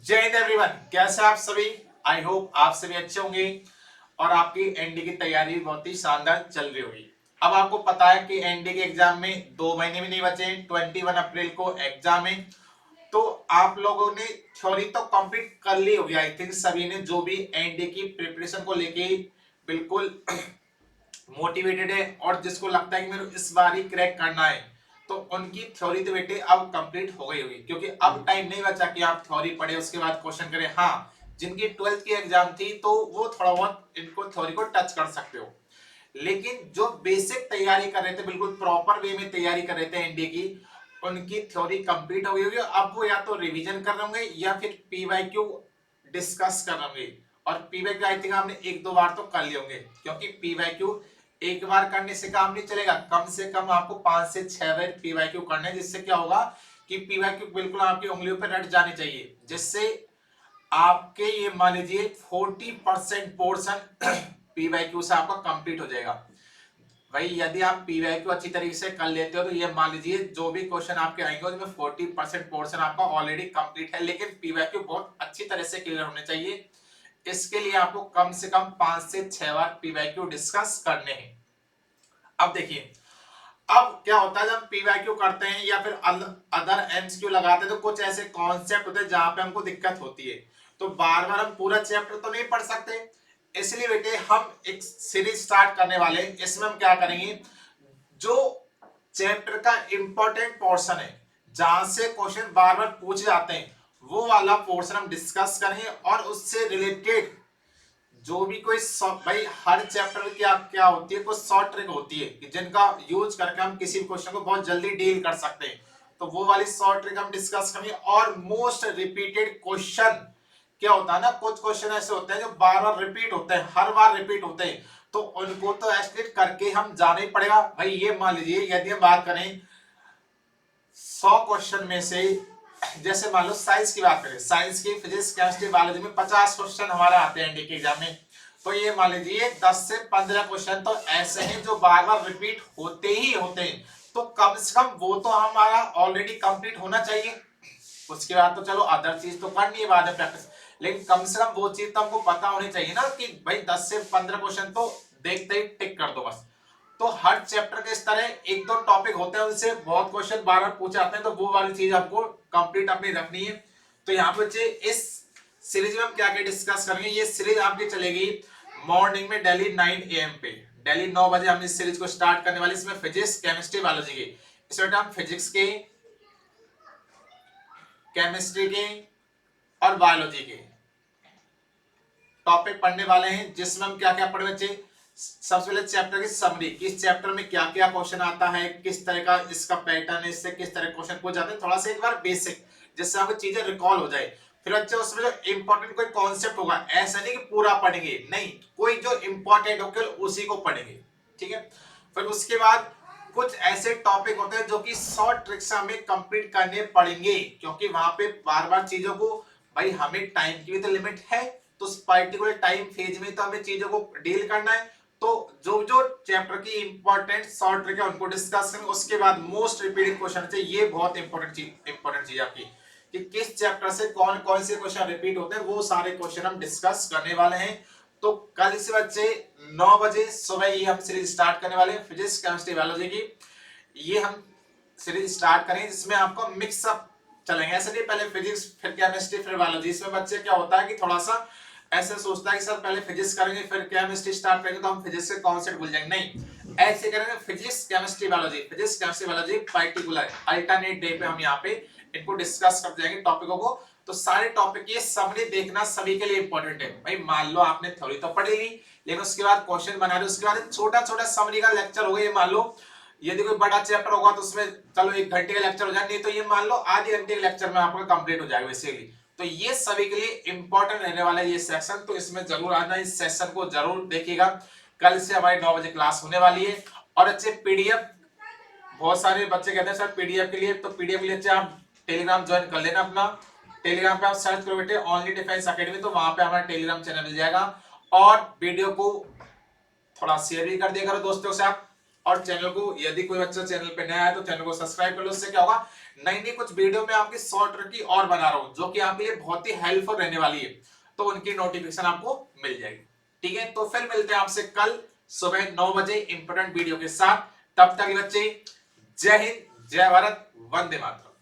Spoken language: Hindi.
जय हिंद एवरीवन, कैसे आप सभी। आई होप आप सभी अच्छे होंगे और आपकी एनडी की तैयारी बहुत ही शानदार चल रही होगी। अब आपको पता है कि एनडी के एग्जाम में 2 महीने भी नहीं बचे, 21 अप्रैल को एग्जाम है। तो आप लोगों ने थ्योरी तो कंप्लीट कर ली होगी आई थिंक सभी ने, जो भी एनडी की प्रिपरेशन को लेके बिल्कुल मोटिवेटेड है और जिसको लगता है कि मेरे इस बार ही क्रैक करना है, तो उनकी थ्योरी तो बेटे अब कंप्लीट हो गई होगी, क्योंकि अब टाइम नहीं बचा कि आप थ्योरी पढ़े उसके बाद क्वेश्चन करें। हाँ, जिनकी 12th की एग्जाम थी तो वो थोड़ा बहुत इनको थ्योरी को टच कर सकते हो, लेकिन जो बेसिक तैयारी कर रहे थे, बिल्कुल प्रॉपर वे में तैयारी कर रहे थे एनडी की, उनकी थ्योरी कंप्लीट हो गई होगी। अब वो या तो रिवीजन कर रहे होंगे या फिर पीवाईक्यू डिस्कस कर रहे होंगे। और पीवाईक्यू आई थिंक आपने 1-2 बार तो कर लिए होंगे, क्योंकि पीवाईक्यू एक बार करने से काम नहीं चलेगा, कम से कम आपको 5 से 6 बार पीवाईक्यू करने, जिससे क्या होगा कि पीवाईक्यू बिल्कुल आपकी उंगलियों पर रट जाने चाहिए, जिससे आपके ये मान लीजिए 40% पोर्शन पीवाईक्यू से आपका कंप्लीट हो जाएगा। भाई यदि आप पीवाईक्यू अच्छी तरीके से कर लेते हो तो ये मान लीजिए जो भी क्वेश्चन आपके आएंगे उसमें 40% पोर्शन आपका ऑलरेडी कंप्लीट है, लेकिन पीवाईक्यू बहुत अच्छी तरह से क्लियर होने चाहिए। इसके लिए आपको कम से कम 5 से 6 बार पीवाईक्यू डिस्कस करने हैं। अब देखिए, अब क्या होता है जब पीवाईक्यू करते हैं या फिर अदर एमसीक्यू लगाते हैं, तो कुछ ऐसे कॉन्सेप्ट होते हैं जहां पे हमको दिक्कत होती है, तो बार बार हम पूरा चैप्टर तो नहीं पढ़ सकते। इसलिए बेटे हम एक सीरीज स्टार्ट करने वाले हैं। इसमें हम क्या करेंगे, जो चैप्टर का इंपॉर्टेंट पोर्शन है, जहां से क्वेश्चन बार बार पूछे जाते हैं, वो वाला पोर्शन हम डिस्कस करेंगे। और उससे रिलेटेड जो भी कोई भाई हर चैप्टर में क्या क्या होती है, कुछ शॉर्ट ट्रिक होती है कि जिनका यूज करके हम किसी क्वेश्चन को बहुत जल्दी डील कर सकते हैं, तो वो वाली शॉर्ट ट्रिक हम डिस्कस करेंगे। और मोस्ट रिपीटेड क्वेश्चन क्या होता है ना, कुछ क्वेश्चन ऐसे होते हैं जो बार बार रिपीट होते हैं, हर बार रिपीट होते हैं, तो उनको तो एस्टिमेट करके हम जाना ही पड़ेगा। भाई ये मान लीजिए यदि हम बात करें 100 क्वेश्चन में से, जैसे मान लो साइंस की बात करें, साइंस की फिजिक्स केमिस्ट्री बायोलॉजी में 50 क्वेश्चन हमारे आते हैं एनडी के एग्जाम में, तो ये मान लीजिए 10 से 15 क्वेश्चन तो ऐसे हैं जो बार बार रिपीट होते ही होते हैं, तो कम से कम वो तो हमारा ऑलरेडी कंप्लीट होना चाहिए। उसके बाद तो चलो अदर चीज तो करनी है बाद में प्रैक्टिस, लेकिन कम से कम वो चीज तो हमको पता होनी चाहिए ना कि भाई 10 से 15 क्वेश्चन तो देखते ही टिक कर दो बस। तो हर चैप्टर के इस तरह 1-2 टॉपिक होते हैं, उनसे बहुत क्वेश्चन बार बार पूछे जाते हैं, तो वो वाली चीज आपको कंप्लीट अपनी रखनी है। तो यहाँ पे बच्चे इस सीरीज में हम क्या क्या डिस्कस करेंगे, ये सीरीज आपकी चलेगी मॉर्निंग में डेली 9 AM पे, डेली 9 बजे हम इस सीरीज को स्टार्ट करने वाले। इसमें फिजिक्स केमिस्ट्री बायोलॉजी के, इसमें हम फिजिक्स के, केमिस्ट्री के और बायोलॉजी के टॉपिक पढ़ने वाले हैं, जिसमें हम क्या क्या पढ़े बच्चे। सबसे पहले चैप्टर की समरी, किस चैप्टर में क्या क्या क्वेश्चन आता है, किस तरह का इसका पैटर्न है, इससे किस तरह क्वेश्चन पूछ जाते हैं, थोड़ा सा एक बार बेसिक, जिससे आपको चीजें रिकॉल हो जाए। फिर अच्छा उसमें जो इंपॉर्टेंट कोई कॉन्सेप्ट होगा, ऐसा नहीं कि पूरा पढ़ेंगे, नहीं, कोई जो इंपॉर्टेंट हो केवल उसी को पढ़ेंगे, ठीक है। फिर उसके बाद कुछ ऐसे टॉपिक होते हैं जो कि शॉर्ट ट्रिक से हमें कंप्लीट करने पड़ेंगे, क्योंकि वहां पे बार बार चीजों को, भाई हमें टाइम की भी तो लिमिट है, तो उस पर्टिकुलर टाइम फेज में तो हमें चीजों को डील करना है। तो जो जो चैप्टर की इंपॉर्टेंट शॉर्ट ट्रिक है उनको डिस्कस करेंगे। उसके बाद मोस्ट रिपीटेड क्वेश्चन है, ये बहुत इंपॉर्टेंट चीज आपकी, कि किस चैप्टर से कौन कौन से क्वेश्चन रिपीट होते हैं, वो सारे क्वेश्चन हम डिस्कस करने वाले हैं। तो कल से बच्चे 9 बजे सुबह ये हम सीरीज स्टार्ट करने वाले हैं फिजिक्स केमिस्ट्री बायोलॉजी की। ये हम सीरीज स्टार्ट करेंगे जिसमें आपको मिक्स अप चलेंगे, ऐसे नहीं पहले फिजिक्स फिर केमिस्ट्री फिर बायोलॉजी। इसमें बच्चे क्या होता है कि थोड़ा सा ऐसे सोचता है कि सर पहले फिजिक्स करेंगे फिर केमिस्ट्री स्टार्ट करेंगे तो हम फिजिक्स के कॉन्सेप्ट भूल जाएंगे, नहीं, ऐसे करेंगे physics chemistry biology, physics chemistry biology particular alternate day पे हम यहाँ पे इनको डिस्कस कर जाएंगे टॉपिकों को। तो सारे टॉपिक ये समरी देखना सभी के लिए इंपॉर्टेंट है। भाई मान लो आपने थ्योरी तो पढ़ी ली, लेकिन उसके बाद क्वेश्चन बना रहे, उसके बाद छोटा छोटा समरी का लेक्चर होगा। ये मान लो यदि कोई बड़ा चैप्टर होगा तो उसमें चलो 1 घंटे का लेक्चर हो जाए, नहीं तो ये मान लो आधे घंटे के लेक्चर में आपका कंप्लीट हो जाएगा बेसिकली। तो ये सभी के लिए इंपॉर्टेंट रहने वाला है ये सेक्शन, तो इसमें जरूर आना, इस सेशन को जरूर देखिएगा। कल से हमारी 9 बजे क्लास होने वाली है। और अच्छे पीडीएफ, बहुत सारे बच्चे कहते हैं सर पीडीएफ के लिए, तो पीडीएफ के लिए अच्छे आप टेलीग्राम ज्वाइन कर लेना अपना। टेलीग्राम पे आप सर्च करो बेटे ओनली डिफेंस एकेडमी, तो वहां पे हमारा टेलीग्राम चैनल मिल जाएगा। और वीडियो को थोड़ा शेयर भी कर दिया करो दोस्तों से आप, और चैनल को, यदि कोई बच्चा चैनल पे नया है तो चैनल को सब्सक्राइब कर लो। उससे क्या होगा, नई नई कुछ वीडियो में आपकी शॉर्ट ट्रिक की और बना रहा हूं जो कि आपके लिए बहुत ही हेल्पफुल रहने वाली है, तो उनकी नोटिफिकेशन आपको मिल जाएगी। ठीक है, तो फिर मिलते हैं आपसे कल सुबह 9 बजे इंपोर्टेंट वीडियो के साथ। तब तक बच्चे, जय हिंद, जय भारत, वंदे मातरम।